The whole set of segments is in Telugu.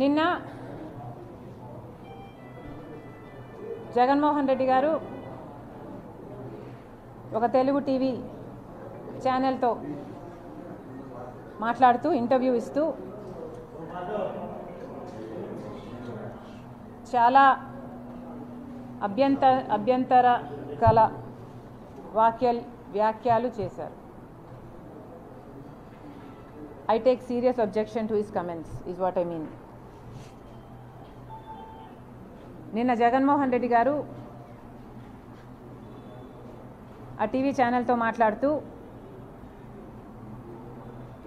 నిన్న జగన్మోహన్ రెడ్డి గారు ఒక తెలుగు టీవీ ఛానల్తో మాట్లాడుతూ ఇంటర్వ్యూ ఇస్తూ చాలా అభ్యంతరకర వ్యాఖ్యలు చేశారు. I take serious objection to his comments is what I mean. నిన్న జగన్మోహన్ రెడ్డి గారు ఆ టీవీ ఛానల్తో మాట్లాడుతూ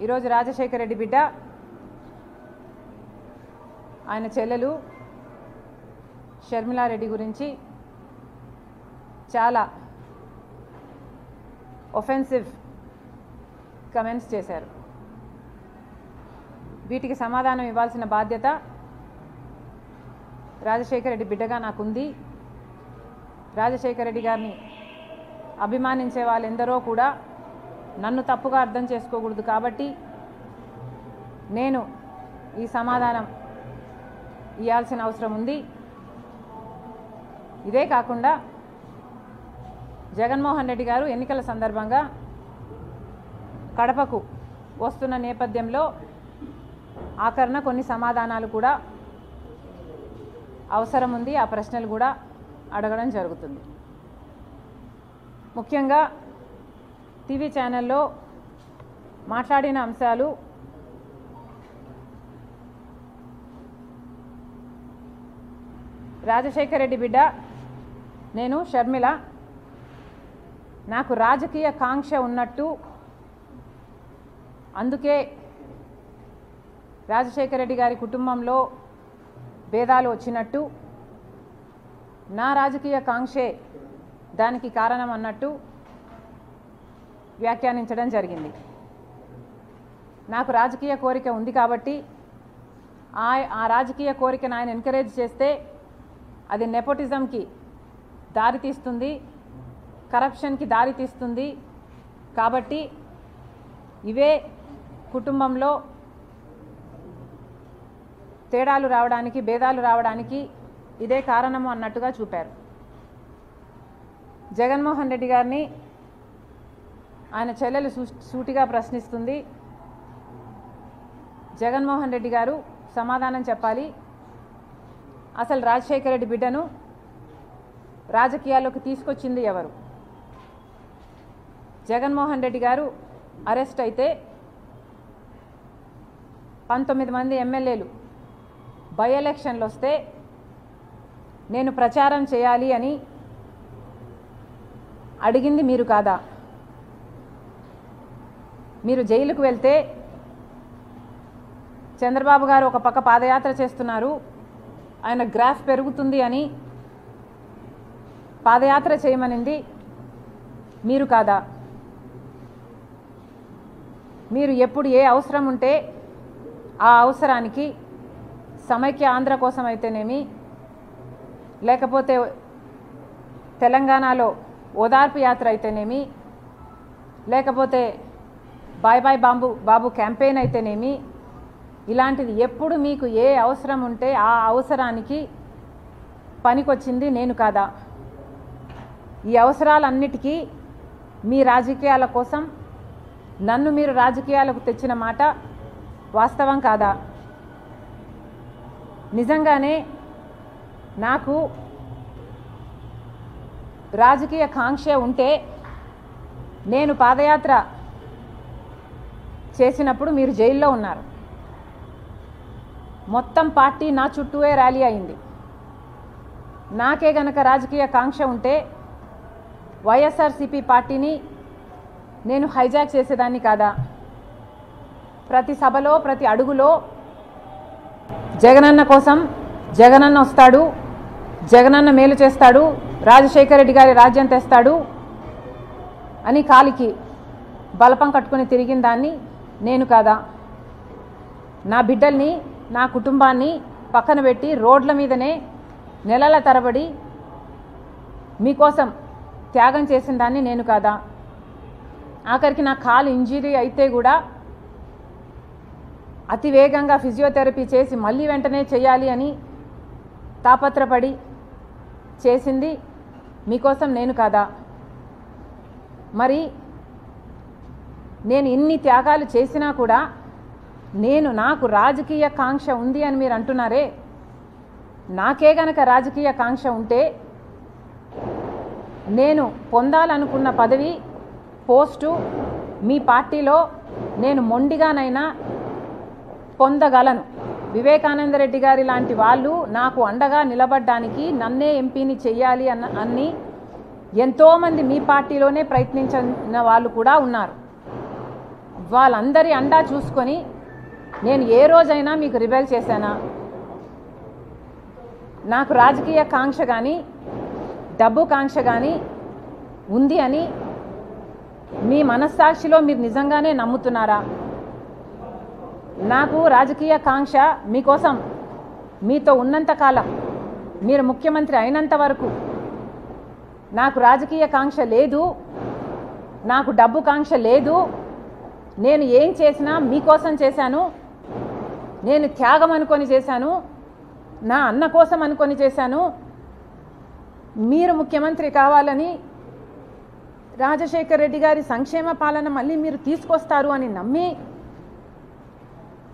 ఈరోజు రాజశేఖర రెడ్డి బిడ్డ ఆయన చెల్లెలు షర్మిలారెడ్డి గురించి చాలా ఒఫెన్సివ్ కమెంట్స్ చేశారు. వీటికి సమాధానం ఇవ్వాల్సిన బాధ్యత రాజశేఖర రెడ్డి బిడ్డగా నాకుంది. రాజశేఖర రెడ్డి గారిని అభిమానించే వాళ్ళెందరో కూడా నన్ను తప్పుగా అర్థం చేసుకోకూడదు కాబట్టి నేను ఈ సమాధానం ఇవ్వాల్సిన అవసరం ఉంది. ఇదే కాకుండా జగన్మోహన్ రెడ్డి గారు ఎన్నికల సందర్భంగా కడపకు వస్తున్న నేపథ్యంలో ఆఖరణ కొన్ని సమాధానాలు కూడా అవసరం ఉంది. ఆ ప్రశ్నలు కూడా అడగడం జరుగుతుంది. ముఖ్యంగా టీవీ ఛానల్లో మాట్లాడిన అంశాలు రాజశేఖర రెడ్డి బిడ్డ నేను షర్మిల నాకు రాజకీయ కాంక్ష ఉన్నట్టు, అందుకే రాజశేఖర రెడ్డి గారి కుటుంబంలో భేదాలు వచ్చినట్టు, నా రాజకీయ కాంక్షే దానికి కారణం అన్నట్టు వ్యాఖ్యానించడం జరిగింది. నాకు రాజకీయ కోరిక ఉంది కాబట్టి ఆ రాజకీయ కోరికను ఆయన ఎంకరేజ్ చేస్తే అది నెపోటిజంకి దారితీస్తుంది, కరప్షన్కి దారితీస్తుంది. కాబట్టి ఇవే కుటుంబంలో తేడాలు రావడానికి, భేదాలు రావడానికి ఇదే కారణము అన్నట్టుగా చూపారు. జగన్మోహన్ రెడ్డి గారిని ఆయన చెల్లెలు సూటిగా ప్రశ్నిస్తుంది. జగన్మోహన్ రెడ్డి గారు సమాధానం చెప్పాలి. అసలు రాజశేఖర రెడ్డి బిడ్డను రాజకీయాల్లోకి తీసుకొచ్చింది ఎవరు? జగన్మోహన్ రెడ్డి గారు అరెస్ట్ అయితే 19 మంది ఎమ్మెల్యేలు బై ఎలక్షన్లు వస్తే నేను ప్రచారం చేయాలి అని అడిగింది మీరు కాదా? మీరు జైలుకు వెళ్తే చంద్రబాబు గారు ఒక పక్క పాదయాత్ర చేస్తున్నారు, ఆయన గ్రాఫ్ పెరుగుతుంది అని పాదయాత్ర చేయమనింది మీరు కాదా? మీరు ఎప్పుడు ఏ అవసరం ఉంటే ఆ అవసరానికి సమైక్య ఆంధ్ర కోసం అయితేనేమి, లేకపోతే తెలంగాణలో ఓదార్పు యాత్ర అయితేనేమి, లేకపోతే బాయ్ బాయ్ బాబు క్యాంపెయిన్ అయితేనేమి, ఇలాంటిది ఎప్పుడు మీకు ఏ అవసరం ఉంటే ఆ అవసరానికి పనికొచ్చింది నేను కాదా? ఈ అవసరాలన్నిటికీ మీ రాజకీయాల కోసం నన్ను మీరు రాజకీయాలకు తెచ్చిన మాట వాస్తవం కాదా? నిజంగానే నాకు రాజకీయ కాంక్ష ఉంటే నేను పాదయాత్ర చేసినప్పుడు మీరు జైల్లో ఉన్నారు. మొత్తం పార్టీ నా చుట్టూనే ర్యాలీ అయింది. నాకే గనక రాజకీయ కాంక్ష ఉంటే వైఎస్ఆర్సీపీ పార్టీని నేను హైజాక్ చేసేదాన్ని కాదా? ప్రతి సభలో, ప్రతి అడుగులో జగనన్న కోసం, జగనన్న వస్తాడు, జగనన్న మేలు చేస్తాడు, రాజశేఖర రెడ్డి గారి రాజ్యం తెస్తాడు అని కాలికి బలపం కట్టుకుని తిరిగిన దాన్ని నేను కాదా? నా బిడ్డల్ని, నా కుటుంబాన్ని పక్కన పెట్టి రోడ్ల మీదనే నెలల తరబడి మీకోసం త్యాగం చేసిన దాన్ని నేను కాదా? ఆఖరికి నా కాలు ఇంజరీ అయితే కూడా అతి వేగంగా ఫిజియోథెరపీ చేసి మళ్ళీ వెంటనే చేయాలి అని తాపత్రపడి చేసింది మీకోసం నేను కాదా? మరి నేను ఇన్ని త్యాగాలు చేసినా కూడా నాకు రాజకీయ కాంక్ష ఉంది అని మీరు అంటున్నారే, నాకే గనక రాజకీయ కాంక్ష ఉంటే నేను పొందాలనుకున్న పదవి పోస్టు మీ పార్టీలో నేను మొండిగానైనా పొందగలను. వివేకానంద రెడ్డి గారి లాంటి వాళ్ళు నాకు అండగా నిలబడడానికి నన్నే ఎంపీని చెయ్యాలి అన్ని ఎంతోమంది మీ పార్టీలోనే ప్రయత్నించిన వాళ్ళు కూడా ఉన్నారు. వాళ్ళందరి అండా చూసుకొని నేను ఏ రోజైనా మీకు రిబెల్ చేశానా? నాకు రాజకీయ కాంక్ష కానీ డబ్బు కాంక్ష కానీ ఉంది అని మీ మనస్సాక్షిలో మీరు నిజంగానే నమ్ముతున్నారా? నాకు రాజకీయ కాంక్ష మీకోసం మీతో ఉన్నంతకాలం, మీరు ముఖ్యమంత్రి అయినంత వరకు నాకు రాజకీయ కాంక్ష లేదు, నాకు డబ్బు కాంక్ష లేదు. నేను ఏం చేసినా మీకోసం చేశాను, నేను త్యాగం అనుకొని చేశాను, నా అన్న కోసం అనుకొని చేశాను. మీరు ముఖ్యమంత్రి కావాలని, రాజశేఖర్ రెడ్డి గారి సంక్షేమ పాలన మళ్ళీ మీరు తీసుకొస్తారు అని నమ్మి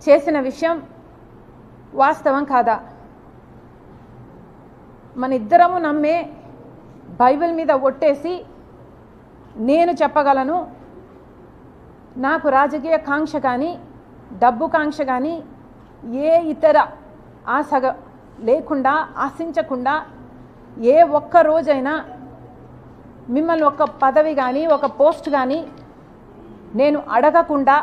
చేసిన విషయం వాస్తవం కాదా? మన ఇద్దరము నమ్మే బైబిల్ మీద ఒట్టేసి నేను చెప్పగలను, నాకు రాజకీయ కాంక్ష కానీ డబ్బు కాంక్ష కానీ ఏ ఇతర ఆశ లేకుండా, ఆశించకుండా ఏ ఒక్క రోజైనా మిమ్మల్ని ఒక పదవి కానీ ఒక పోస్ట్ కానీ నేను అడగకుండా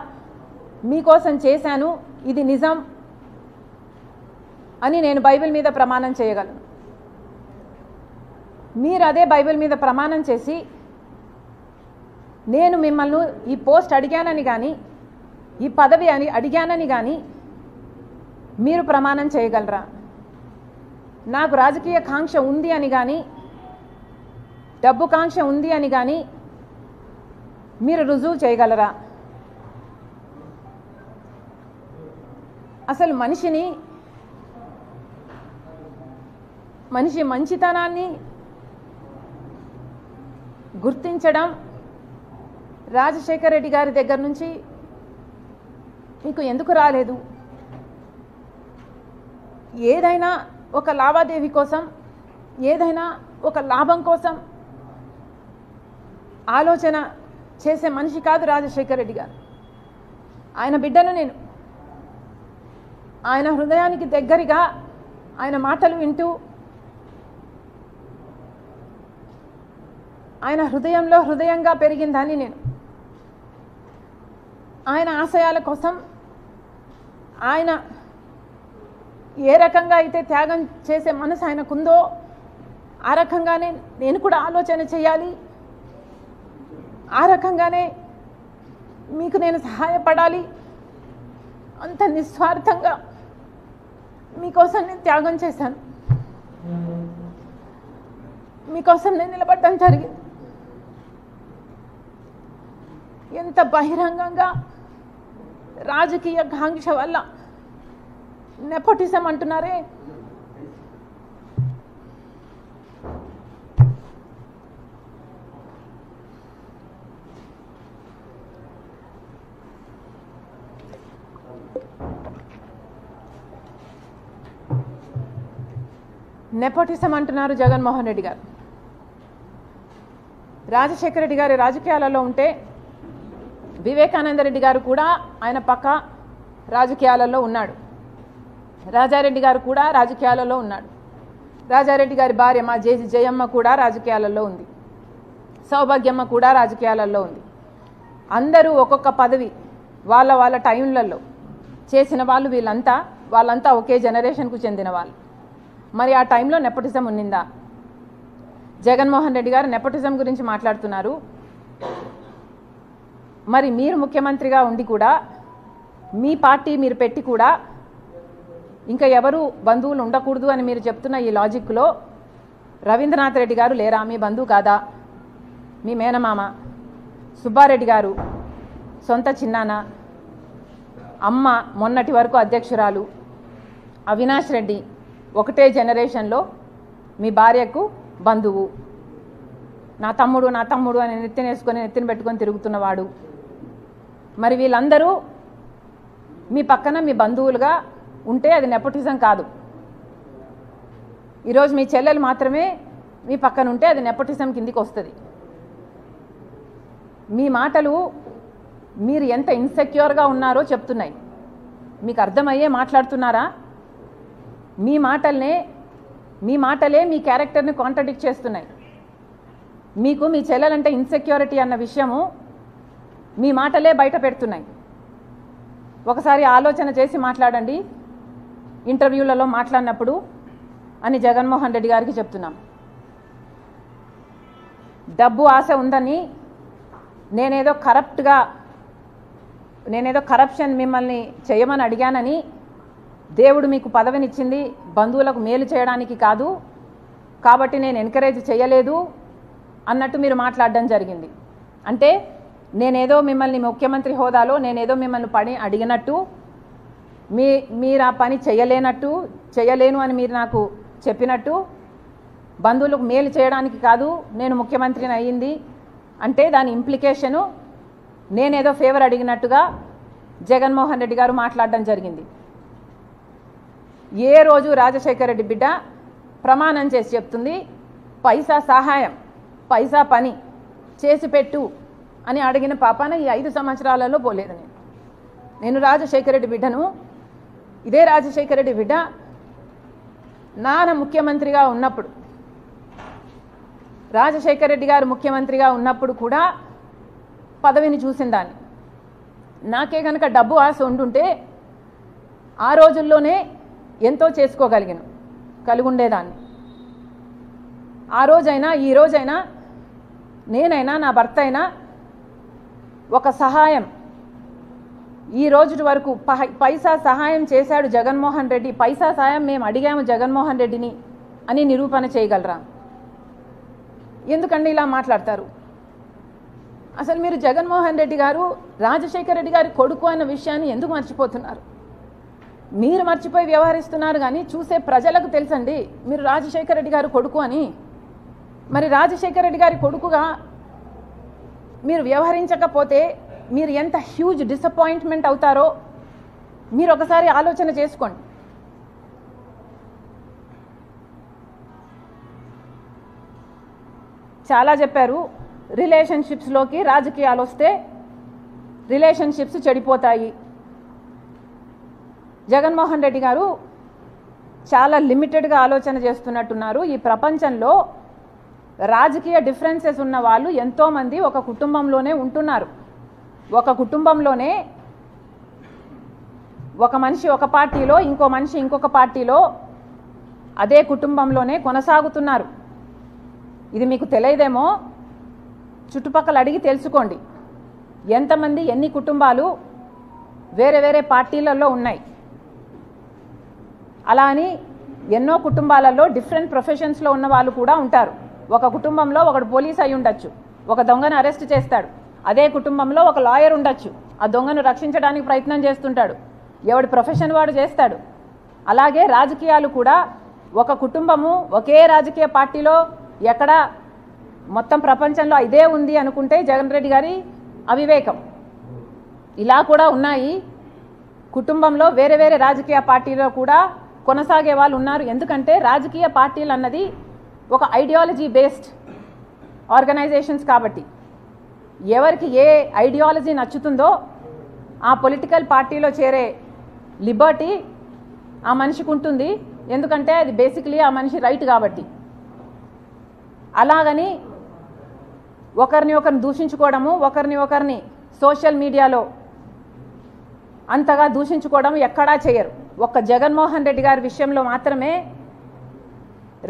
మీకోసం చేశాను, ఇది నిజం అని నేను బైబిల్ మీద ప్రమాణం చేయగలను. మీరు అదే బైబిల్ మీద ప్రమాణం చేసి నేను మిమ్మల్ని ఈ పోస్ట్ అడిగానని కానీ ఈ పదవి అని అడిగానని కానీ మీరు ప్రమాణం చేయగలరా? నాకు రాజకీయ కాంక్ష ఉంది అని కానీ డబ్బు కాంక్ష ఉంది అని కానీ మీరు రుజువు చేయగలరా? అసలు మనిషి మంచితనాన్ని గుర్తించడం రాజశేఖర్ రెడ్డి గారి దగ్గర నుంచి మీకు ఎందుకు రాలేదు? ఏదైనా ఒక లావాదేవీ కోసం, ఏదైనా ఒక లాభం కోసం ఆలోచన చేసే మనిషి కాదు రాజశేఖర్ రెడ్డి గారు. ఆయన బిడ్డను నేను. ఆయన హృదయానికి దగ్గరగా ఆయన మాటలు వింటూ, ఆయన హృదయంలో హృదయంగా పెరిగిందని నేను. ఆయన ఆశయాల కోసం ఆయన ఏ రకంగా అయితే త్యాగం చేసే మనసు ఆయనకుందో ఆ రకంగానే నేను కూడా ఆలోచన చేయాలి, ఆ రకంగానే మీకు నేను సహాయపడాలి. అంత నిస్వార్థంగా మీకోసం నేను త్యాగం చేశాను, మీకోసం నేను నిలబడడం జరిగింది. ఎంత బహిరంగంగా రాజకీయ కాంక్ష వల్ల నెపోటిజం అంటున్నారే, నెపోటిజం అంటున్నారు జగన్మోహన్ రెడ్డి గారు. రాజశేఖర రెడ్డి గారి రాజకీయాలలో ఉంటే వివేకానంద రెడ్డి గారు కూడా ఆయన పక్క రాజకీయాలలో ఉన్నాడు, రాజారెడ్డి గారు కూడా రాజకీయాలలో ఉన్నాడు, రాజారెడ్డి గారి భార్య మా జయమ్మ కూడా రాజకీయాలలో ఉంది, సౌభాగ్యమ్మ కూడా రాజకీయాలలో ఉంది. అందరూ ఒక్కొక్క పదవి వాళ్ళ టైంలలో చేసిన వాళ్ళు. వాళ్ళంతా ఒకే జనరేషన్కు చెందిన వాళ్ళు. మరి ఆ టైంలో నెపోటిజం ఉన్నిందా? జగన్మోహన్ రెడ్డి గారు నెపోటిజం గురించి మాట్లాడుతున్నారు. మరి మీరు ముఖ్యమంత్రిగా ఉండి కూడా, మీ పార్టీ మీరు పెట్టి కూడా ఇంకా ఎవరు బంధువులు ఉండకూడదు అని మీరు చెప్తున్న ఈ లాజిక్లో రవీంద్రనాథ్ రెడ్డి గారు లేరా? మీ బంధువు కాదా? మీ మేనమామ. సుబ్బారెడ్డి గారు సొంత చిన్నాన్న. అమ్మ మొన్నటి వరకు అధ్యక్షురాలు, అవినాష్ రెడ్డి ఒకటే జనరేషన్లో మీ భార్యకు బంధువు, నా తమ్ముడు అని నెత్తిన పెట్టుకొని తిరుగుతున్నవాడు. మరి వీళ్ళందరూ మీ పక్కన మీ బంధువులుగా ఉంటే అది నెపోటిజం కాదు. ఈరోజు మీ చెల్లెలు మాత్రమే మీ పక్కన ఉంటే అది నెపోటిజం కిందికి వస్తుంది. మీ మాటలు మీరు ఎంత ఇన్సెక్యూర్గా ఉన్నారో చెప్తున్నాయి. మీకు అర్థమయ్యే మాట్లాడుతున్నారా? మీ మాటలే మీ క్యారెక్టర్ని కాంట్రడిక్ట్ చేస్తున్నాయి. మీకు మీ చెల్లెలంటే ఇన్సెక్యూరిటీ అన్న విషయము మీ మాటలే బయట పెడుతున్నాయి. ఒకసారి ఆలోచన చేసి మాట్లాడండి ఇంటర్వ్యూలలో మాట్లాడినప్పుడు అని జగన్మోహన్ రెడ్డి గారికి చెప్తున్నాం. డబ్బు ఆశ ఉందని నేనేదో కరప్షన్ మిమ్మల్ని చేయమని అడిగానని, దేవుడు మీకు పదవినిచ్చింది బంధువులకు మేలు చేయడానికి కాదు కాబట్టి నేను ఎంకరేజ్ చేయలేదు అన్నట్టు మీరు మాట్లాడడం జరిగింది. అంటే నేనేదో మిమ్మల్ని ముఖ్యమంత్రి హోదాలో నేనేదో మిమ్మల్ని పని అడిగినట్టు, మీరు ఆ పని చేయలేను అని మీరు నాకు చెప్పినట్టు, బంధువులకు మేలు చేయడానికి కాదు నేను ముఖ్యమంత్రిని అయ్యింది అంటే దాని ఇంప్లికేషను నేనేదో ఫేవర్ అడిగినట్టుగా జగన్మోహన్ రెడ్డి గారు మాట్లాడడం జరిగింది. ఏ రోజు రాజశేఖర రెడ్డి బిడ్డ ప్రమాణం చేసి చెప్తుంది పైసా సహాయం, పైసా పని చేసి పెట్టు అని అడిగిన పాపాన ఈ 5 సంవత్సరాలలో పోలేదు. నేను రాజశేఖర రెడ్డి బిడ్డను. ఇదే రాజశేఖర రెడ్డి బిడ్డ నాన్న ముఖ్యమంత్రిగా ఉన్నప్పుడు, రాజశేఖర రెడ్డి గారు ముఖ్యమంత్రిగా ఉన్నప్పుడు కూడా పదవిని చూసిందాన్ని. నాకే కనుక డబ్బు ఆశ ఉండుంటే ఆ రోజుల్లోనే ఎంతో కలిగి ఉండేదాన్ని. ఆ రోజైనా ఈ రోజైనా నేనైనా నా భర్త అయినా ఒక సహాయం, ఈ రోజు వరకు పైసా సహాయం చేశాడు జగన్మోహన్ రెడ్డి, పైసా సహాయం మేము అడిగాము జగన్మోహన్ రెడ్డిని అని నిరూపణ చేయగలరా? ఎందుకండి ఇలా మాట్లాడతారు? అసలు మీరు జగన్మోహన్ రెడ్డి గారు రాజశేఖర రెడ్డి గారి కొడుకు అన్న విషయాన్ని ఎందుకు మర్చిపోతున్నారు? మీరు మర్చిపోయి వ్యవహరిస్తున్నారు కానీ చూసే ప్రజలకు తెలుసండి మీరు రాజశేఖర రెడ్డి గారు కొడుకు అని. మరి రాజశేఖర రెడ్డి గారి కొడుకుగా మీరు వ్యవహరించకపోతే మీరు ఎంత హ్యూజ్ డిసప్పాయింట్మెంట్ అవుతారో మీరు ఒకసారి ఆలోచన చేసుకోండి. చాలా చెప్పారు, రిలేషన్షిప్స్లోకి రాజకీయాలు వస్తే రిలేషన్షిప్స్ చెడిపోతాయి. జగన్మోహన్ రెడ్డి గారు చాలా లిమిటెడ్గా ఆలోచన చేస్తున్నట్టున్నారు. ఈ ప్రపంచంలో రాజకీయ డిఫరెన్సెస్ ఉన్న వాళ్ళు ఎంతోమంది ఒక కుటుంబంలోనే ఉంటున్నారు. ఒక కుటుంబంలోనే ఒక మనిషి ఒక పార్టీలో, ఇంకో మనిషి ఇంకొక పార్టీలో, అదే కుటుంబంలోనే కొనసాగుతున్నారు. ఇది మీకు తెలియదేమో, చుట్టుపక్కల అడిగి తెలుసుకోండి ఎంతమంది ఎన్ని కుటుంబాలు వేరే వేరే పార్టీలలో ఉన్నాయి. అలా అని ఎన్నో కుటుంబాలలో డిఫరెంట్ ప్రొఫెషన్స్లో ఉన్న వాళ్ళు కూడా ఉంటారు. ఒక కుటుంబంలో ఒకడు పోలీస్ అయి ఉండొచ్చు, ఒక దొంగను అరెస్ట్ చేస్తాడు. అదే కుటుంబంలో ఒక లాయర్ ఉండొచ్చు, ఆ దొంగను రక్షించడానికి ప్రయత్నం చేస్తుంటాడు. ఎవడి ప్రొఫెషన్ వాడు చేస్తాడు. అలాగే రాజకీయాలు కూడా ఒక కుటుంబము ఒకే రాజకీయ పార్టీలో ఎక్కడ మొత్తం ప్రపంచంలో ఇదే ఉంది అనుకుంటే జగన్ రెడ్డి గారి అవివేకం. ఇలా కూడా ఉన్నాయి. కుటుంబంలో వేరే వేరే రాజకీయ పార్టీలో కూడా కొనసాగే వాళ్ళు ఉన్నారు. ఎందుకంటే రాజకీయ పార్టీలు అన్నది ఒక ఐడియాలజీ బేస్డ్ ఆర్గనైజేషన్స్ కాబట్టి ఎవరికి ఏ ఐడియాలజీ నచ్చుతుందో ఆ పొలిటికల్ పార్టీలో చేరే లిబర్టీ ఆ మనిషికి ఉంటుంది. ఎందుకంటే అది బేసిక్లీ ఆ మనిషి రైట్ కాబట్టి. అలాగని ఒకరిని దూషించుకోవడము, ఒకరిని సోషల్ మీడియాలో అంతగా దూషించుకోవడం ఎక్కడా చేయరు. ఒక్క జగన్మోహన్ రెడ్డి గారి విషయంలో మాత్రమే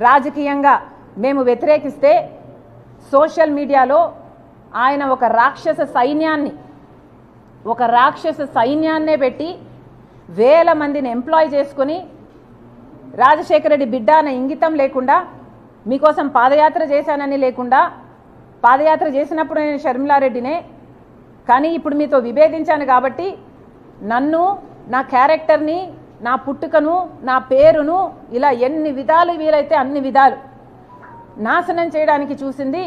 రాజకీయంగా మేము వ్యతిరేకిస్తే సోషల్ మీడియాలో ఆయన ఒక రాక్షస సైన్యాన్నే పెట్టి వేల మందిని ఎంప్లాయ్ చేసుకుని రాజశేఖర రెడ్డి బిడ్డ అనే ఇంగితం లేకుండా, మీకోసం పాదయాత్ర చేశానని లేకుండా, పాదయాత్ర చేసినప్పుడు నేను షర్మిలారెడ్డినే, కానీ ఇప్పుడు మీతో విభేదించాను కాబట్టి నన్ను, నా క్యారెక్టర్ని, నా పుట్టుకను, నా పేరును ఇలా ఎన్ని విధాలు వీలైతే అన్ని విధాలు నాశనం చేయడానికి చూసింది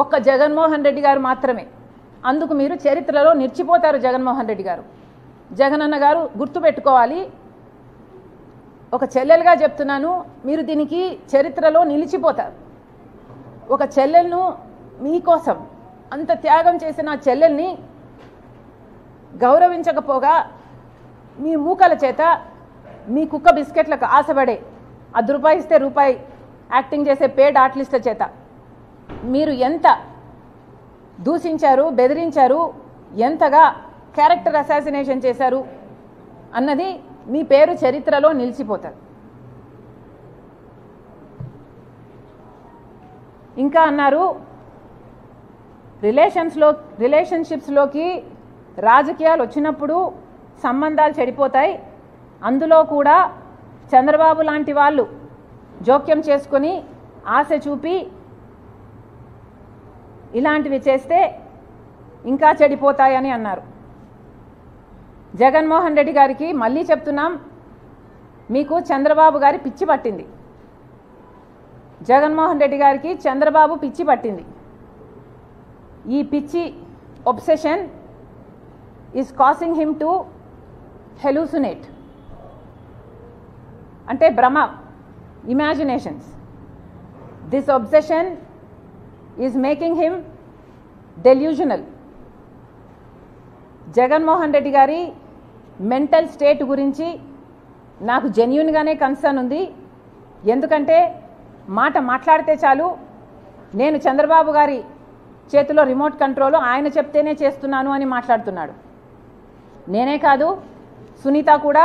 ఒక్క జగన్మోహన్ రెడ్డి గారు మాత్రమే. అందుకు మీరు చరిత్రలో నిలిచిపోతారు. జగన్మోహన్ రెడ్డి గారు, జగనన్న గారు గుర్తుపెట్టుకోవాలి. ఒక చెల్లెలుగా చెప్తున్నాను, మీరు దీనికి చరిత్రలో నిలిచిపోతారు. ఒక చెల్లెలను మీకోసం అంత త్యాగం చేసిన చెల్లెల్ని గౌరవించకపోగా మీ మూకల చేత మీ కుక్క బిస్కెట్లకు ఆశపడే ₹10 ఇస్తే రూపాయి యాక్టింగ్ చేసే పేడ్ ఆర్టిస్టుల చేత మీరు ఎంత దూషించారు, బెదిరించారు, ఎంతగా క్యారెక్టర్ అసాసినేషన్ చేశారు అన్నది మీ పేరు చరిత్రలో నిలిచిపోతారు. ఇంకా అన్నారు రిలేషన్షిప్స్లోకి రాజకీయాలు వచ్చినప్పుడు సంబంధాలు చెడిపోతాయి, అందులో కూడా చంద్రబాబు లాంటి వాళ్ళు జోక్యం చేసుకొని ఆశ చూపి ఇలాంటివి చేస్తే ఇంకా చెడిపోతాయని అన్నారు. జగన్మోహన్ రెడ్డి గారికి మళ్ళీ చెప్తున్నాం, మీకు చంద్రబాబు గారి పిచ్చి పట్టింది. జగన్మోహన్ రెడ్డి గారికి చంద్రబాబు పిచ్చి పట్టింది. ఈ పిచ్చి obsession is causing him to hallucinate, అంటే భ్రమ, imaginations. This obsession is making him delusional. Jaganmohan Reddy గారి మెంటల్ స్టేట్ గురించి నాకు జెన్యూన్గానే కన్సర్న్ ఉంది. ఎందుకంటే మాట మాట్లాడితే చాలు, నేను చంద్రబాబు గారి చేతిలో రిమోట్ కంట్రోల్, ఆయన చెప్తేనే చేస్తున్నాను అని మాట్లాడుతున్నాడు. నేనే కాదు, సునీత కూడా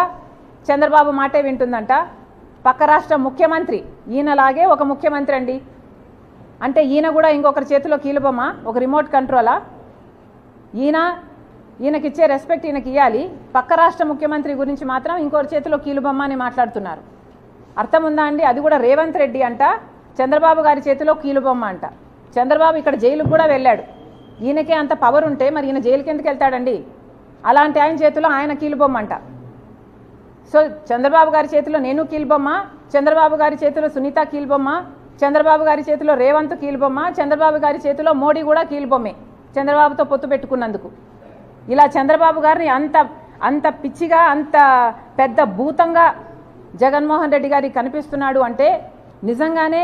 చంద్రబాబు మాటే వింటుందంట. పక్క రాష్ట్ర ముఖ్యమంత్రి ఈయనలాగే ఒక ముఖ్యమంత్రి అండి. అంటే ఈయన కూడా ఇంకొకరి చేతిలో కీలుబొమ్మ, ఒక రిమోట్ కంట్రోలా? ఈయనకిచ్చే రెస్పెక్ట్ ఈయనకి ఇవ్వాలి. పక్క రాష్ట్ర ముఖ్యమంత్రి గురించి మాత్రం ఇంకొకరి చేతిలో కీలుబొమ్మ అని మాట్లాడుతున్నారు. అర్థం ఉందా అండి? అది కూడా రేవంత్ రెడ్డి అంట చంద్రబాబు గారి చేతిలో కీలుబొమ్మ అంట. చంద్రబాబు ఇక్కడ జైలుకు కూడా వెళ్ళాడు. ఈయనకే అంత పవర్ ఉంటే మరి ఈయన జైలుకి ఎందుకు వెళ్తాడండి? అలాంటి ఆయన చేతిలో ఆయన కీలుబొమ్మ అంట. సో చంద్రబాబు గారి చేతిలో నేను కీలుబొమ్మ, చంద్రబాబు గారి చేతిలో సునీత కీలుబొమ్మ, చంద్రబాబు గారి చేతిలో రేవంత్ కీలుబొమ్మ, చంద్రబాబు గారి చేతిలో మోడీ కూడా కీలుబొమ్మే చంద్రబాబుతో పొత్తు పెట్టుకున్నందుకు. ఇలా చంద్రబాబు గారిని అంత పిచ్చిగా, అంత పెద్ద భూతంగా జగన్మోహన్ రెడ్డి గారికి కనిపిస్తున్నాడు అంటే నిజంగానే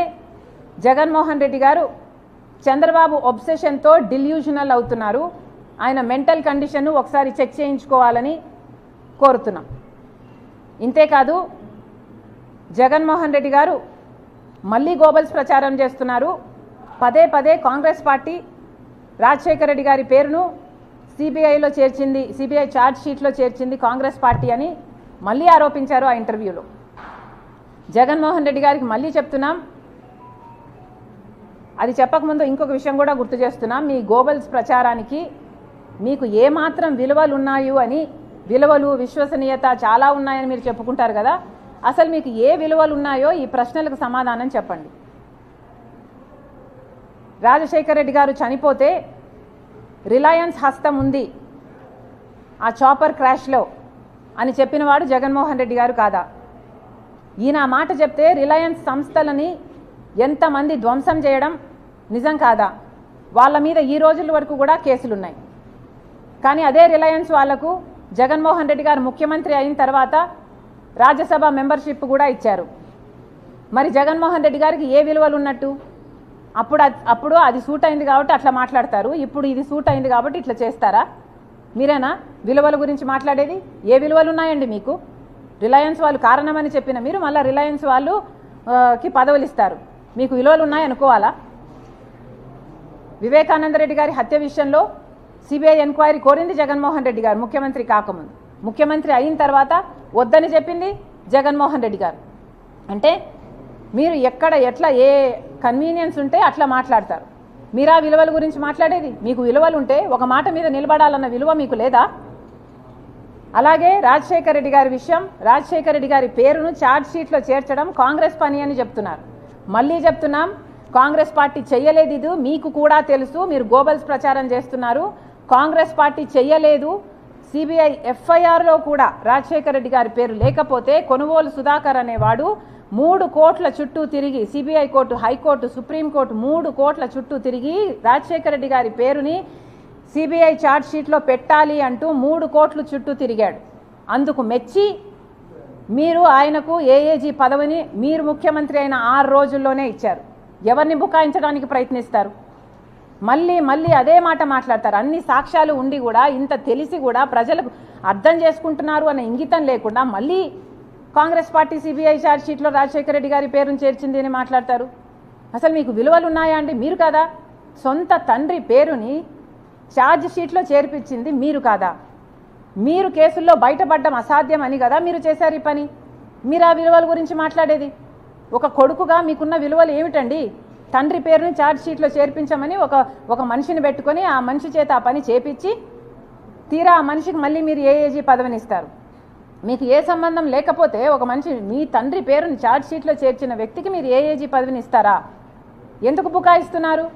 జగన్మోహన్ రెడ్డి గారు చంద్రబాబు ఒబ్సెషన్తో డిల్యూజనల్ అవుతున్నారు. ఆయన మెంటల్ కండిషన్ ఒకసారి చెక్ చేయించుకోవాలని కోరుతున్నాం. ఇంతేకాదు, జగన్మోహన్ రెడ్డి గారు మళ్ళీ గోబల్స్ ప్రచారం చేస్తున్నారు. పదే పదే కాంగ్రెస్ పార్టీ రాజశేఖర రెడ్డి గారి పేరును సిబిఐలో చేర్చింది, సిబిఐ ఛార్జ్ షీట్లో చేర్చింది కాంగ్రెస్ పార్టీ అని మళ్ళీ ఆరోపించారు ఆ ఇంటర్వ్యూలో. జగన్మోహన్ రెడ్డి గారికి మళ్ళీ చెప్తున్నాం, అది చెప్పకముందు ఇంకొక విషయం కూడా గుర్తు చేస్తున్నాం. మీ గోబల్స్ ప్రచారానికి మీకు ఏమాత్రం విలువలు ఉన్నాయో అని, విలువలు, విశ్వసనీయత చాలా ఉన్నాయని మీరు చెప్పుకుంటారు కదా, అసలు మీకు ఏ విలువలు ఉన్నాయో ఈ ప్రశ్నలకు సమాధానం చెప్పండి. రాజశేఖర రెడ్డి గారు చనిపోతే రిలయన్స్ హస్తం ఉంది ఆ చాపర్ క్రాష్లో అని చెప్పినవాడు జగన్మోహన్ రెడ్డి గారు కాదా? ఈయన మాట చెప్తే రిలయన్స్ సంస్థలని ఎంతమంది ధ్వంసం చేయడం నిజం కాదా? వాళ్ళ మీద ఈ రోజుల వరకు కూడా కేసులున్నాయి. కానీ అదే రిలయన్స్ వాళ్లకు జగన్మోహన్ రెడ్డి గారు ముఖ్యమంత్రి అయిన తర్వాత రాజ్యసభ మెంబర్షిప్ కూడా ఇచ్చారు. మరి జగన్మోహన్ రెడ్డి గారికి ఏ విలువలు ఉన్నట్టు? అప్పుడు అది సూట్ అయింది కాబట్టి అట్లా మాట్లాడతారు, ఇప్పుడు ఇది సూట్ అయింది కాబట్టి ఇట్లా చేస్తారా? మీరేనా విలువల గురించి మాట్లాడేది? ఏ విలువలు ఉన్నాయండి మీకు? రిలయన్స్ వాళ్ళు కారణమని చెప్పిన మీరు మళ్ళీ రిలయన్స్ వాళ్ళకి పదవులు ఇస్తారు, మీకు విలువలు ఉన్నాయనుకోవాలా? వివేకానంద రెడ్డి గారి హత్య విషయంలో సిబిఐ ఎంక్వైరీ కోరింది జగన్మోహన్ రెడ్డి గారు ముఖ్యమంత్రి కాకముందు. ముఖ్యమంత్రి అయిన తర్వాత వద్దని చెప్పింది జగన్మోహన్ రెడ్డి గారు. అంటే మీరు ఎక్కడ ఎట్లా ఏ కన్వీనియన్స్ ఉంటే అట్లా మాట్లాడతారు. మీరా విలువల గురించి మాట్లాడేది? మీకు విలువలు ఉంటే ఒక మాట మీద నిలబడాలన్న విలువ మీకు లేదా? అలాగే రాజశేఖర రెడ్డి గారి విషయం, రాజశేఖర రెడ్డి గారి పేరును ఛార్జ్ షీట్లో చేర్చడం కాంగ్రెస్ పని అని చెప్తున్నారు. మళ్ళీ చెప్తున్నాం, కాంగ్రెస్ పార్టీ చెయ్యలేదు, ఇది మీకు కూడా తెలుసు. మీరు గోబల్స్ ప్రచారం చేస్తున్నారు. కాంగ్రెస్ పార్టీ చెయ్యలేదు. సిబిఐ ఎఫ్ఐఆర్లో కూడా రాజశేఖర రెడ్డి గారి పేరు లేకపోతే కొనుగోలు సుధాకర్ అనేవాడు 3 కోట్ల చుట్టూ తిరిగి సిబిఐ కోర్టు, హైకోర్టు, సుప్రీంకోర్టు 3 కోట్ల చుట్టూ తిరిగి రాజశేఖర రెడ్డి గారి పేరుని సిబిఐ ఛార్జ్ షీట్లో పెట్టాలి అంటూ 3 కోట్ల చుట్టూ తిరిగాడు. అందుకు మెచ్చి మీరు ఆయనకు ఏఏజీ పదవిని మీరు ముఖ్యమంత్రి అయిన 6 రోజుల్లోనే ఇచ్చారు. ఎవరిని బుకాయించడానికి ప్రయత్నిస్తారు? మళ్ళీ అదే మాట మాట్లాడతారు. అన్ని సాక్ష్యాలు ఉండి కూడా, ఇంత తెలిసి కూడా ప్రజలకు అర్థం చేసుకుంటున్నారు అనే ఇంగితం లేకుండా మళ్ళీ కాంగ్రెస్ పార్టీ సిబిఐ ఛార్జ్ షీట్లో రాజశేఖర రెడ్డి గారి పేరును చేర్చింది అని మాట్లాడతారు. అసలు మీకు విలువలు ఉన్నాయా అండి? మీరు కాదా? సొంత తండ్రి పేరుని ఛార్జ్ షీట్లో చేర్పించింది మీరు కాదా? మీరు కేసుల్లో బయటపడడం అసాధ్యం అని కదా మీరు చేశారు ఈ పని. మీరు ఆ విలువల గురించి మాట్లాడేది? ఒక కొడుకుగా మీకున్న విలువలు ఏమిటండి? తండ్రి పేరుని ఛార్జ్ షీట్లో చేర్పించమని ఒక మనిషిని పెట్టుకొని ఆ మనిషి చేత ఆ పని చేపించి తీరా ఆ మనిషికి మళ్ళీ మీరు ఏఏజీ పదవిని ఇస్తారు. మీకు ఏ సంబంధం లేకపోతే ఒక మనిషి మీ తండ్రి పేరుని ఛార్జ్ షీట్లో చేర్చిన వ్యక్తికి మీరు ఏఏజీ పదవిని ఇస్తారా? ఎందుకు బుకాయిస్తున్నారు?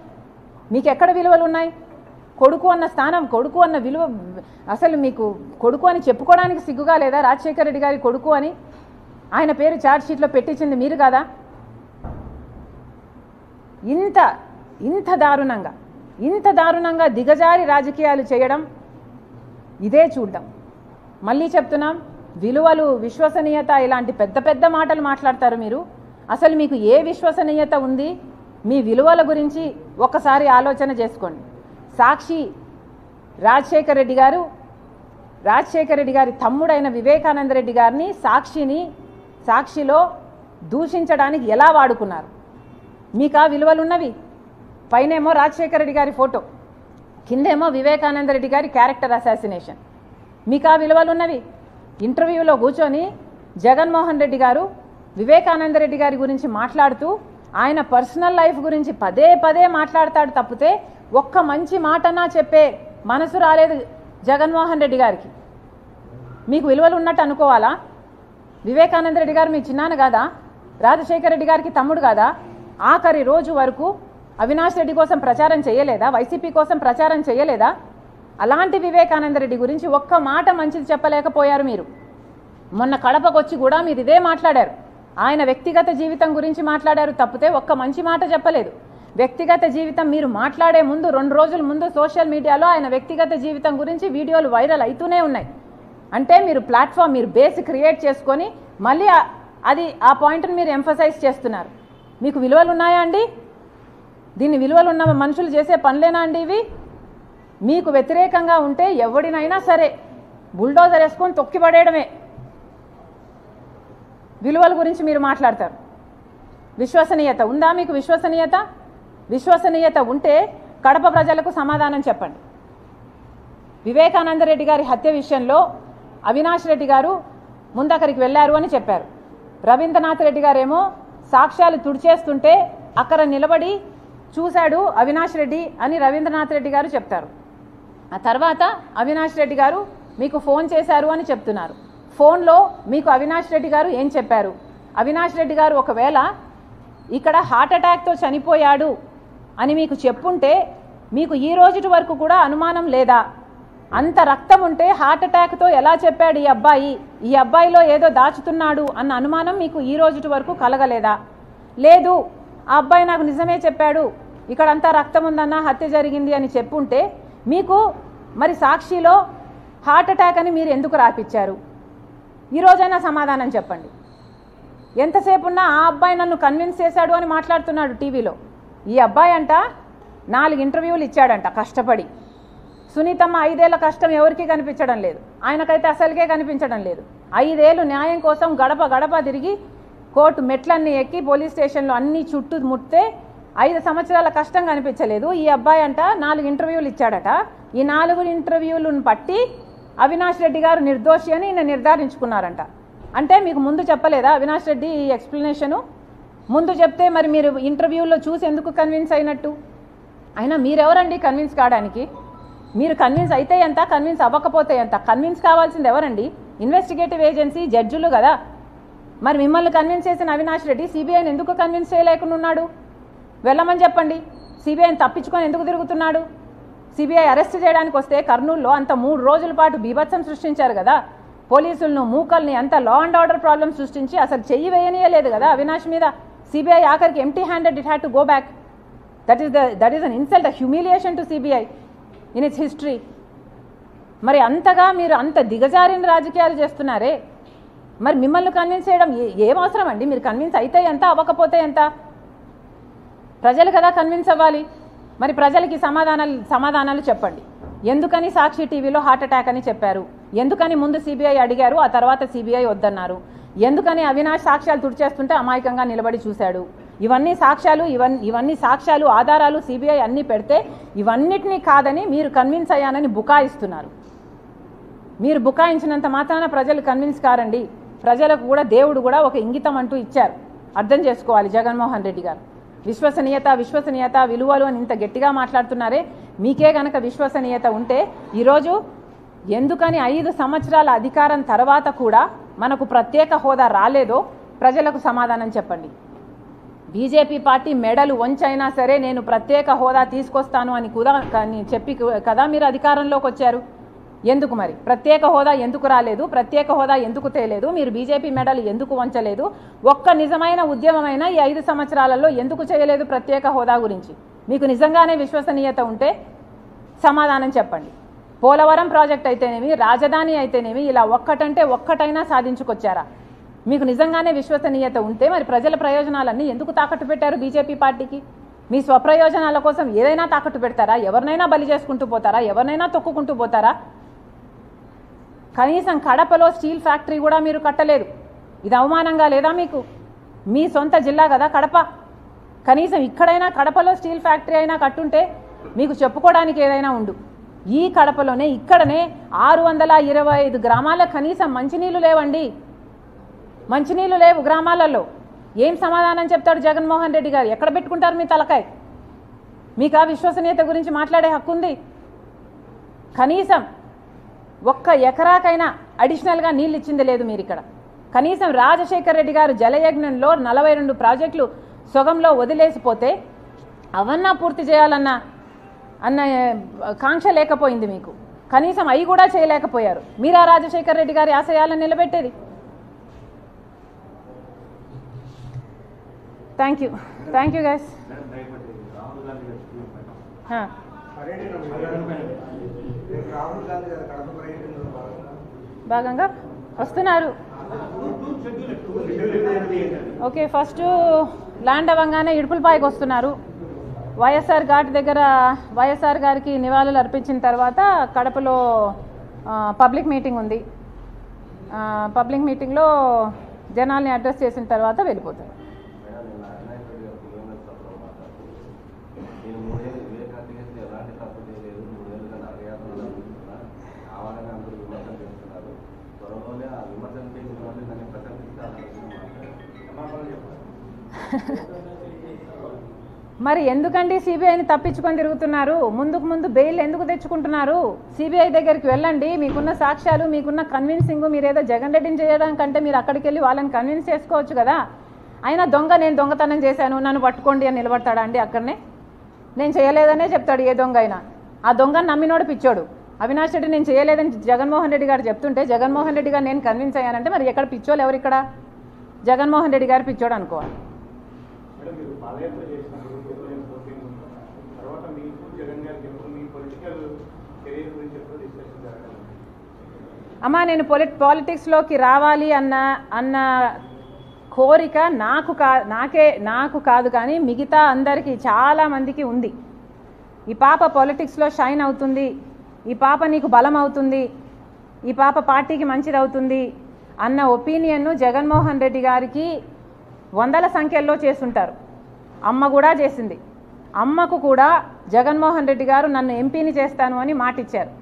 మీకు ఎక్కడ విలువలు ఉన్నాయి? కొడుకు అన్న స్థానం, కొడుకు అన్న విలువ, అసలు మీకు కొడుకు అని చెప్పుకోవడానికి సిగ్గుగా లేదా? రాజశేఖర రెడ్డి గారి కొడుకు అని ఆయన పేరు ఛార్జ్ షీట్లో పెట్టించింది మీరు కాదా? ఇంత దారుణంగా దిగజారి రాజకీయాలు చేయడం ఇదే చూడ్డం. మళ్ళీ చెప్తున్నాం, విలువలు, విశ్వసనీయత ఇలాంటి పెద్ద మాటలు మాట్లాడతారు మీరు. అసలు మీకు ఏ విశ్వసనీయత ఉంది? మీ విలువల గురించి ఒకసారి ఆలోచన చేసుకోండి. సాక్షి రాజశేఖర రెడ్డి గారి తమ్ముడైన వివేకానంద రెడ్డి గారిని సాక్షిలో దూషించడానికి ఎలా వాడుకున్నారు? మీకు ఆ విలువలు ఉన్నవి? పైనేమో రాజశేఖర రెడ్డి గారి ఫోటో, కిందేమో వివేకానంద రెడ్డి గారి క్యారెక్టర్ అసాసినేషన్. మీకు ఆ విలువలు ఉన్నవి? ఇంటర్వ్యూలో కూర్చొని జగన్మోహన్ రెడ్డి గారు వివేకానంద రెడ్డి గారి గురించి మాట్లాడుతూ ఆయన పర్సనల్ లైఫ్ గురించి పదే మాట్లాడతాడు తప్పితే ఒక్క మంచి మాటనా చెప్పే మనసు రాలేదు జగన్మోహన్ రెడ్డి గారికి. మీకు విలువలు ఉన్నట్టు అనుకోవాలా? వివేకానంద రెడ్డి గారు మీ చిన్నాన్న కాదా? రాజశేఖర రెడ్డి గారికి తమ్ముడు కాదా? ఆఖరి రోజు వరకు అవినాష్ రెడ్డి కోసం ప్రచారం చేయలేదా? వైసీపీ కోసం ప్రచారం చేయలేదా? అలాంటి వివేకానంద రెడ్డి గురించి ఒక్క మాట మంచిది చెప్పలేకపోయారు మీరు. మొన్న కడపకొచ్చి కూడా మీరు ఇదే మాట్లాడారు. ఆయన వ్యక్తిగత జీవితం గురించి మాట్లాడారు తప్పితే ఒక్క మంచి మాట చెప్పలేదు. వ్యక్తిగత జీవితం మీరు మాట్లాడే ముందు 2 రోజుల ముందు సోషల్ మీడియాలో ఆయన వ్యక్తిగత జీవితం గురించి వీడియోలు వైరల్ అవుతూనే ఉన్నాయి. అంటే మీరు ప్లాట్ఫామ్, మీరు బేస్ క్రియేట్ చేసుకొని మళ్ళీ ఆ పాయింట్ని మీరు ఎంఫసైజ్ చేస్తున్నారు. మీకు విలువలు ఉన్నాయా అండి? దీన్ని విలువలు ఉన్న మనుషులు చేసే పనులేనా అండి ఇవి? మీకు వ్యతిరేకంగా ఉంటే ఎవడినైనా సరే బుల్డోజర్ వేసుకొని తొక్కిపడేయడమే. విలువల గురించి మీరు మాట్లాడతారు. విశ్వసనీయత ఉందా మీకు? విశ్వసనీయత ఉంటే కడప ప్రజలకు సమాధానం చెప్పండి. వివేకానంద రెడ్డి గారి హత్య విషయంలో అవినాష్ రెడ్డి గారు ముందక్కడికి వెళ్ళారు అని చెప్పారు. రవీంద్రనాథ్ రెడ్డి గారేమో సాక్ష్యాలు తుడిచేస్తుంటే అక్కడ నిలబడి చూశాడు అవినాష్ రెడ్డి అని రవీంద్రనాథ్ రెడ్డి గారు చెప్తారు. ఆ తర్వాత అవినాష్ రెడ్డి గారు మీకు ఫోన్ చేశారు అని చెప్తున్నారు. ఫోన్లో మీకు అవినాష్ రెడ్డి గారు ఏం చెప్పారు? అవినాష్ రెడ్డి గారు ఒకవేళ ఇక్కడ హార్ట్ అటాక్తో చనిపోయాడు అని మీకు చెప్పుంటే మీకు ఈ రోజు వరకు కూడా అనుమానం లేదా? అంత రక్తం ఉంటే హార్ట్ అటాక్తో ఎలా చెప్పాడు ఈ అబ్బాయిలో ఏదో దాచుతున్నాడు అన్న అనుమానం మీకు ఈ రోజు వరకు కలగలేదా? లేదు, ఆ అబ్బాయి నాకు నిజమే చెప్పాడు, ఇక్కడంతా రక్తం ఉందన్న, హత్య జరిగింది అని చెప్పుంటే మీకు మరి సాక్షిలో హార్ట్ అటాక్ అని మీరు ఎందుకు రాపిచ్చారు? ఈరోజైనా సమాధానం చెప్పండి. ఎంతసేపు ఉన్నా ఆ అబ్బాయి నన్ను కన్విన్స్ చేశాడు అని మాట్లాడుతున్నాడు టీవీలో. ఈ అబ్బాయి అంట 4 ఇంటర్వ్యూలు ఇచ్చాడంట కష్టపడి. సునీతమ్మ 5 ఏళ్ల కష్టం ఎవరికి కనిపించడం లేదు, ఆయనకైతే అసలుకే కనిపించడం లేదు. 5 ఏళ్ళు న్యాయం కోసం గడప తిరిగి కోర్టు మెట్లన్నీ ఎక్కి పోలీస్ స్టేషన్లో అన్ని చుట్టూ ముట్టే 5 సంవత్సరాల కష్టం కనిపించలేదు. ఈ అబ్బాయి అంట 4 ఇంటర్వ్యూలు ఇచ్చాడట. ఈ 4 ఇంటర్వ్యూలను పట్టి అవినాష్ రెడ్డి గారు నిర్దోషి అని ఈయన నిర్ధారించుకున్నారంట. అంటే మీకు ముందు చెప్పలేదా అవినాష్ రెడ్డి ఈ ఎక్స్ప్లెనేషను? ముందు చెప్తే మరి మీరు ఇంటర్వ్యూలో చూసి ఎందుకు కన్విన్స్ అయినట్టు? అయినా మీరెవరండి కన్విన్స్ కావడానికి? మీరు కన్విన్స్ అయితే ఎంత, కన్విన్స్ అవ్వకపోతే ఎంత? కన్విన్స్ కావాల్సింది ఎవరండి? ఇన్వెస్టిగేటివ్ ఏజెన్సీ, జడ్జిలు కదా. మరి మిమ్మల్ని కన్విన్స్ చేసిన అవినాష్ రెడ్డి సిబిఐని ఎందుకు కన్విన్స్ చేయలేకుండా ఉన్నాడు? వెళ్ళమని చెప్పండి. సిబిఐని తప్పించుకొని ఎందుకు తిరుగుతున్నాడు? సిబిఐ అరెస్ట్ చేయడానికి వస్తే కర్నూలులో అంత 3 రోజుల పాటు బీభత్సం సృష్టించారు కదా, పోలీసులను మూకల్ని అంత లా అండ్ ఆర్డర్ ప్రాబ్లమ్ సృష్టించి అసలు చెయ్యి వేయనీయలేదు కదా అవినాష్ మీద. సిబిఐ ఆఖరికి empty handed, it had to go back. That is an insult, a humiliation to CBI in it's history. మరి అంతగా మీరు అంత దిగజారిన రాజకీయాలు చేస్తున్నారే, మరి మిమ్మల్ని కన్విన్స్ చేయడం ఏం అవసరం అండి? మీరు కన్విన్స్ అయితే ఎంత, అవ్వకపోతే ఎంత? ప్రజలు కదా కన్విన్స్ అవ్వాలి. మరి ప్రజలకి సమాధానాలు చెప్పండి. ఎందుకని సాక్షి టీవీలో హార్ట్ అటాక్ అని చెప్పారు? ఎందుకని ముందు సిబిఐ అడిగారు, ఆ తర్వాత సిబిఐ వద్దన్నారు? ఎందుకని అవినాష్ సాక్ష్యాలు తుడిచేస్తుంటే అమాయకంగా నిలబడి చూశాడు? ఇవన్నీ సాక్ష్యాలు ఆధారాలు సిబిఐ అన్నీ పెడితే ఇవన్నిటినీ కాదని మీరు కన్విన్స్ అయ్యానని బుకాయిస్తున్నారు. మీరు బుకాయించినంత మాత్రాన ప్రజలు కన్విన్స్ కారండి. ప్రజలకు కూడా దేవుడు కూడా ఒక ఇంగితం అంటూ ఇచ్చారు, అర్థం చేసుకోవాలి. జగన్మోహన్ రెడ్డి గారు విశ్వసనీయత విలువలు అని ఇంత గట్టిగా మాట్లాడుతున్నారే, మీకే గనక విశ్వసనీయత ఉంటే ఈరోజు ఎందుకని 5 సంవత్సరాల అధికారం తర్వాత కూడా మనకు ప్రత్యేక హోదా రాలేదో ప్రజలకు సమాధానం చెప్పండి. బీజేపీ పార్టీ మెడలు వంచైనా సరే నేను ప్రత్యేక హోదా తీసుకొస్తాను అని కూడా చెప్పి కదా మీరు అధికారంలోకి వచ్చారు. ఎందుకు మరి ప్రత్యేక హోదా ఎందుకు రాలేదు? ప్రత్యేక హోదా ఎందుకు తేలేదు? మీరు బీజేపీ మెడలు ఎందుకు వంచలేదు? ఒక్క నిజమైన ఉద్యమమైన ఈ 5 సంవత్సరాలలో ఎందుకు చేయలేదు ప్రత్యేక హోదా గురించి? మీకు నిజంగానే విశ్వసనీయత ఉంటే సమాధానం చెప్పండి. పోలవరం ప్రాజెక్ట్ అయితేనేమి, రాజధాని అయితేనేమి, ఇలా ఒక్కటంటే ఒక్కటైనా సాధించుకొచ్చారా? మీకు నిజంగానే విశ్వసనీయత ఉంటే మరి ప్రజల ప్రయోజనాలన్నీ ఎందుకు తాకట్టు పెట్టారు బీజేపీ పార్టీకి? మీ స్వప్రయోజనాల కోసం ఏదైనా తాకట్టు పెడతారా? ఎవరినైనా బలి చేసుకుంటూ పోతారా? ఎవరినైనా తొక్కుకుంటూ పోతారా? కనీసం కడపలో స్టీల్ ఫ్యాక్టరీ కూడా మీరు కట్టలేదు. ఇది అవమానంగా లేదా మీకు? మీ సొంత జిల్లా కదా కడప. కనీసం ఇక్కడైనా కడపలో స్టీల్ ఫ్యాక్టరీ అయినా కట్టుంటే మీకు చెప్పుకోవడానికి ఏదైనా ఉండు. ఈ కడపలోనే ఇక్కడనే 625 గ్రామాలకు కనీసం మంచినీళ్ళు లేవండి. మంచినీళ్ళు లేవు గ్రామాలలో. ఏం సమాధానం చెప్తాడు జగన్మోహన్ రెడ్డి గారు? ఎక్కడ పెట్టుకుంటారు మీ తలకాయ? మీకు ఆ విశ్వసనీయత గురించి మాట్లాడే హక్కు ఉంది? కనీసం ఒక్క ఎకరాకైనా అడిషనల్గా నీళ్ళు ఇచ్చింది లేదు మీరు ఇక్కడ. కనీసం రాజశేఖర్ రెడ్డి గారు జలయజ్ఞంలో 42 ప్రాజెక్టులు సొగంలో వదిలేసిపోతే అవన్నా పూర్తి చేయాలన్న కాంక్ష లేకపోయింది మీకు. కనీసం అవి కూడా చేయలేకపోయారు. మీరా రాజశేఖర్ రెడ్డి గారి ఆశయాలను నిలబెట్టేది? Thank you guys. భాగంగా వస్తున్నారు. ఓకే, ఫస్ట్ ల్యాండ్ అవ్వగానే ఇడుపులపాయకు వస్తున్నారు. వైఎస్ఆర్ ఘాట్ దగ్గర వైఎస్ఆర్ గారికి నివాళులు అర్పించిన తర్వాత కడపలో పబ్లిక్ మీటింగ్ ఉంది. పబ్లిక్ మీటింగ్లో జనాల్ని అడ్రస్ చేసిన తర్వాత వెళ్ళిపోతారు. మరి ఎందుకండి సిబిఐని తప్పించుకొని తిరుగుతున్నారు? ముందు బెయిల్ ఎందుకు తెచ్చుకుంటున్నారు? సిబిఐ దగ్గరికి వెళ్ళండి. మీకున్న సాక్ష్యాలు, మీకున్న కన్విన్సింగ్, మీరేదో జగన్ రెడ్డిని చేయడం కంటే మీరు అక్కడికి వెళ్ళి వాళ్ళని కన్విన్స్ చేసుకోవచ్చు కదా. అయినా నేను దొంగతనం చేశాను నన్ను పట్టుకోండి అని నిలబడతాడా అండి? అక్కడనే నేను చేయలేదనే చెప్తాడు ఏ దొంగ అయినా. ఆ దొంగని నమ్మినోడు పిచ్చోడు. అవినాష్ రెడ్డి నేను చేయలేదని జగన్మోహన్ రెడ్డి గారు చెప్తుంటే జగన్మోహన్ రెడ్డి గారు నేను కన్విన్స్ అయ్యానంటే మరి ఎక్కడ పిచ్చోళ్ళు ఎవరు? ఇక్కడ జగన్మోహన్ రెడ్డి గారు పిచ్చోడు అనుకోవాలి. అమ్మా నేను పాలిటిక్స్లోకి రావాలి అన్న కోరిక నాకు కాదు కానీ మిగతా అందరికీ చాలామందికి ఉంది. ఈ పాప పాలిటిక్స్లో షైన్ అవుతుంది, ఈ పాప నీకు బలం అవుతుంది, ఈ పాప పార్టీకి మంచిది అవుతుంది అన్న ఒపీనియన్ను జగన్మోహన్ రెడ్డి గారికి 100ల సంఖ్యల్లో చేస్తుంటారు. అమ్మ కూడా చేసింది. అమ్మకు కూడా జగన్మోహన్ రెడ్డి గారు నన్ను ఎంపీని చేస్తాను అని మాటిచ్చారు.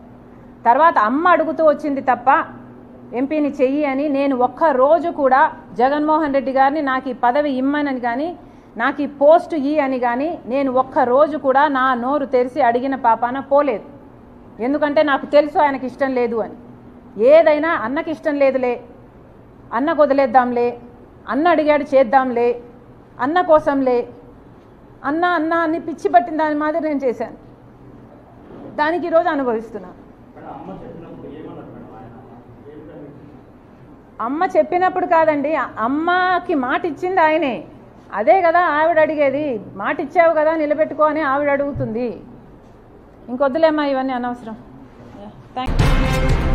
తర్వాత అమ్మ అడుగుతూ వచ్చింది తప్ప ఎంపీని చెయ్యి అని నేను ఒక్కరోజు కూడా జగన్మోహన్ రెడ్డి గారిని నాకు ఈ పదవి ఇమ్మనని కానీ నాకు ఈ పోస్ట్ ఇ అని కానీ నేను ఒక్కరోజు కూడా నా నోరు తెరిచి అడిగిన పాపాన పోలేదు. ఎందుకంటే నాకు తెలుసు ఆయనకి ఇష్టం లేదు అని. ఏదైనా అన్నకి ఇష్టం లేదులే, అన్నకు వదిలేద్దాంలే, అన్న అడిగాడు చేద్దాంలే, అన్న కోసంలే, అన్న అన్న అని పిచ్చి పట్టిన దాని మాదిరి నేను చేశాను. దానికి ఈరోజు అనుభవిస్తున్నాను. అమ్మ చెప్పినప్పుడు కాదండి, అమ్మకి మాట ఇచ్చింది ఆయనే. అదే కదా ఆవిడ అడిగేది, మాట ఇచ్చావు కదా నిలబెట్టుకో అని ఆవిడ అడుగుతుంది. ఇంకొద్దులేమ్మా, ఇవన్నీ అనవసరం. Thank you.